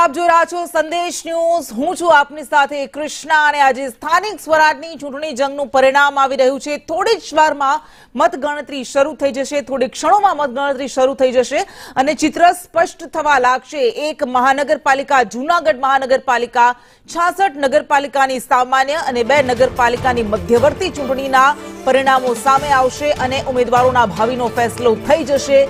આપ જોઈ રહ્યા છો સંદેશ ન્યૂઝ। હું છું આપની સાથે કૃષ્ણા અને આજે સ્થાનિક સ્વરાજની ચૂંટણી જંગનું પરિણામ આવી રહ્યું છે। થોડી જ વારમાં મતગણતરી શરૂ થઈ જશે, થોડી ક્ષણોમાં મતગણતરી શરૂ થઈ જશે અને ચિત્ર સ્પષ્ટ થવા લાગશે। એક મહાનગરપાલિકા જૂનાગઢ મહાનગરપાલિકા 66 નગરપાલિકાની સામાન્ય અને 2 નગરપાલિકાની મધ્યવર્તી ચૂંટણીના પરિણામો સામે આવશે અને ઉમેદવારોના ભાવિનો ફેસલો થઈ જશે।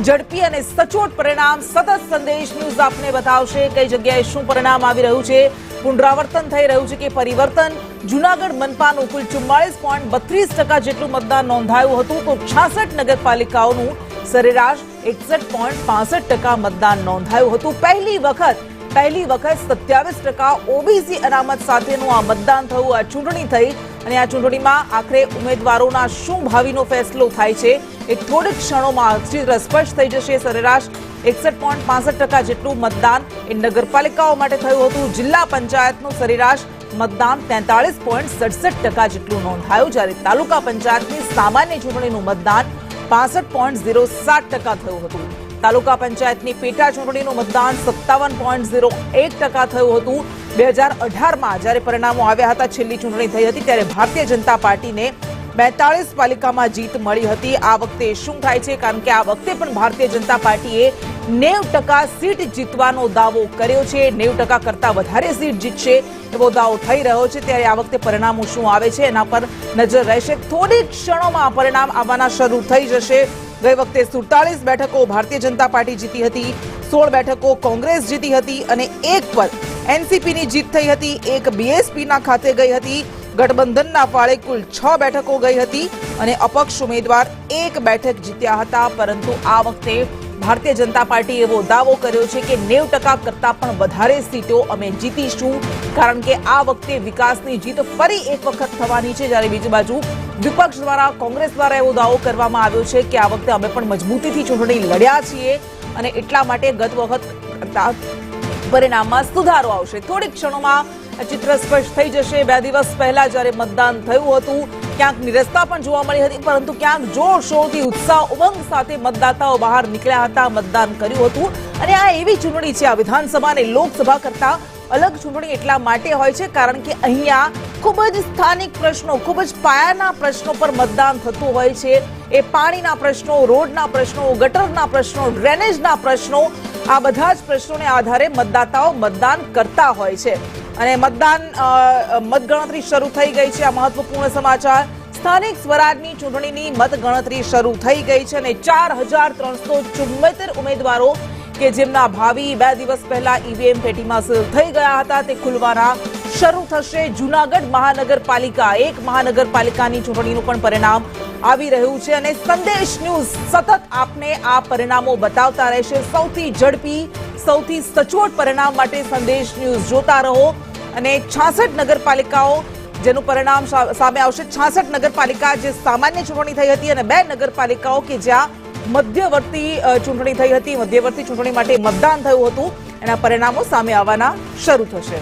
ઝડપી અને સચોટ પરિણામ સતત સંદેશ ન્યૂઝ આપને બતાવશે કઈ જગ્યાએ શું પરિણામ આવી રહ્યું છે, પુનરાવર્તન થઈ રહ્યું છે કે પરિવર્તન। જૂનાગઢ મનપાનું કુલ 44.32% જેટલું મતદાન નોંધાયું હતું તો 66 નગરપાલિકાઓનું સરેરાશ 61.65% મતદાન નોંધાયું હતું। પહેલી વખત 27% ઓબીસી અનામત સાથેનું આ મતદાન થયું, આ ચૂંટણી થઈ અને આ ચૂંટણીમાં આખરે ઉમેદવારોના શું ભાવિનો ફેસલો થાય છે એ થોડી ક્ષણોમાં ચિત્ર સ્પષ્ટ થઈ જશે। સરેરાશ 61.65% જેટલું મતદાન એ નગરપાલિકાઓ માટે થયું હતું। જિલ્લા પંચાયતનું સરેરાશ મતદાન 43.67% જેટલું નોંધાયું, જ્યારે તાલુકા પંચાયતની સામાન્ય ચૂંટણીનું મતદાન 65.07% થયું હતું। તાલુકા પંચાયતની પેટા ચૂંટણીનું મતદાન 57.01% થયું હતું। 2018માં જ્યારે પરિણામો આવ્યા હતા, છેલ્લી ચૂંટણી થઈ હતી ત્યારે ભારતીય જનતા પાર્ટીને 42 પાલિકામાં જીત મળી હતી। આ વખતે શું થાય છે, કારણ કે આ વખતે પણ ભારતીય જનતા પાર્ટીએ 90% સીટ જીતવાનો દાવો કર્યો છે, 90% કરતા વધારે સીટ જીતશે એવો દાવો થઈ રહ્યો છે। ત્યારે આ વખતે પરિણામો શું આવે છે એના પર નજર રહેશે। થોડી ક્ષણોમાં પરિણામ આવવાના શરૂ થઈ જશે। ગઈ વખતે 47 બેઠકો ભારતીય જનતા પાર્ટી જીતી હતી, 16 બેઠકો કોંગ્રેસ જીતી હતી અને એક પર એનસીપીની જીત થઈ હતી, એક બીએસપીના ખાતે ગઈ હતી। ગઠબંધનના ફાળે કુલ 6 બેઠકો ગઈ હતી અને અપક્ષ ઉમેદવાર 1 બેઠક જીત્યા હતા। પરંતુ આ વખતે ભારતીય જનતા પાર્ટી એવો દાવો કર્યો છે કે 90% કરતા પણ વધારે સીટો અમે જીતીશું, કારણ કે આ વખતે વિકાસની જીત ફરી એક વખત થવાની છે। જ્યારે બીજી બાજુ વિપક્ષ દ્વારા, કોંગ્રેસ દ્વારા એવો દાવો કરવામાં આવ્યો છે કે આ વખતે અમે પણ મજબૂતીથી ચૂંટણી લડ્યા છીએ અને એટલા માટે ગત વખત કરતા પરિણામમાં સુધારો આવશે। થોડી ક્ષણોમાં ચિત્ર સ્પષ્ટ થઈ જશે। 2 દિવસ પહેલા જ્યારે મતદાન થયું હતું, ક્યાંક નિરસ્તા પણ જોવા મળી હતી, પરંતુ ક્યાંક જોરશોરથી ઉત્સાહ ઉમંગ સાથે મતદાતાઓ બહાર નીકળ્યા હતા, મતદાન કર્યું હતું। અને આ એવી ચૂંટણી છે, આ વિધાનસભા અને લોકસભા કરતા અલગ ચૂંટણી એટલા માટે હોય છે કારણ કે અહીંયા ખૂબ જ સ્થાનિક પ્રશ્નો, ખૂબ જ પાયાના પ્રશ્નો પર મતદાન થતું હોય છે। એ પાણીના પ્રશ્નો, રોડના પ્રશ્નો, ગટરના પ્રશ્નો, ડ્રેનેજના પ્રશ્નો, આ બધા જ પ્રશ્નોને આધારે મતદાતાઓ મતદાન કરતા હોય છે અને મતગણતરી શરૂ થઈ ગઈ છે। આ મહત્વપૂર્ણ સમાચાર, સ્થાનિક સ્વરાજની ચૂંટણીની મતગણતરી શરૂ થઈ ગઈ છે અને 4374 ઉમેદવારો કે જેમના ભાવિ 2 દિવસ પહેલા ઈવીએમ પેટીમાં સીલ થઈ ગયા હતા તે ખુલવાના શરૂ થશે। જૂનાગઢ મહાનગરપાલિકા, એક મહાનગરપાલિકાની ચૂંટણીનું પણ પરિણામ આવી રહ્યું છે અને સંદેશ ન્યૂઝ સતત આપને આ પરિણામો બતાવતા રહેશે। સૌથી ઝડપી, સૌથી સચોટ પરિણામ માટે સંદેશ ન્યૂઝ જોતા રહો અને 66 નગરપાલિકાઓ જેનું પરિણામ સામે આવશે। 66 નગરપાલિકા જે સામાન્ય ચૂંટણી થઈ હતી અને 2 નગરપાલિકાઓ કે જ્યાં મધ્યવર્તી ચૂંટણી થઈ હતી, મધ્યવર્તી ચૂંટણી માટે મતદાન થયું હતું, એના પરિણામો સામે આવવાના શરૂ થશે।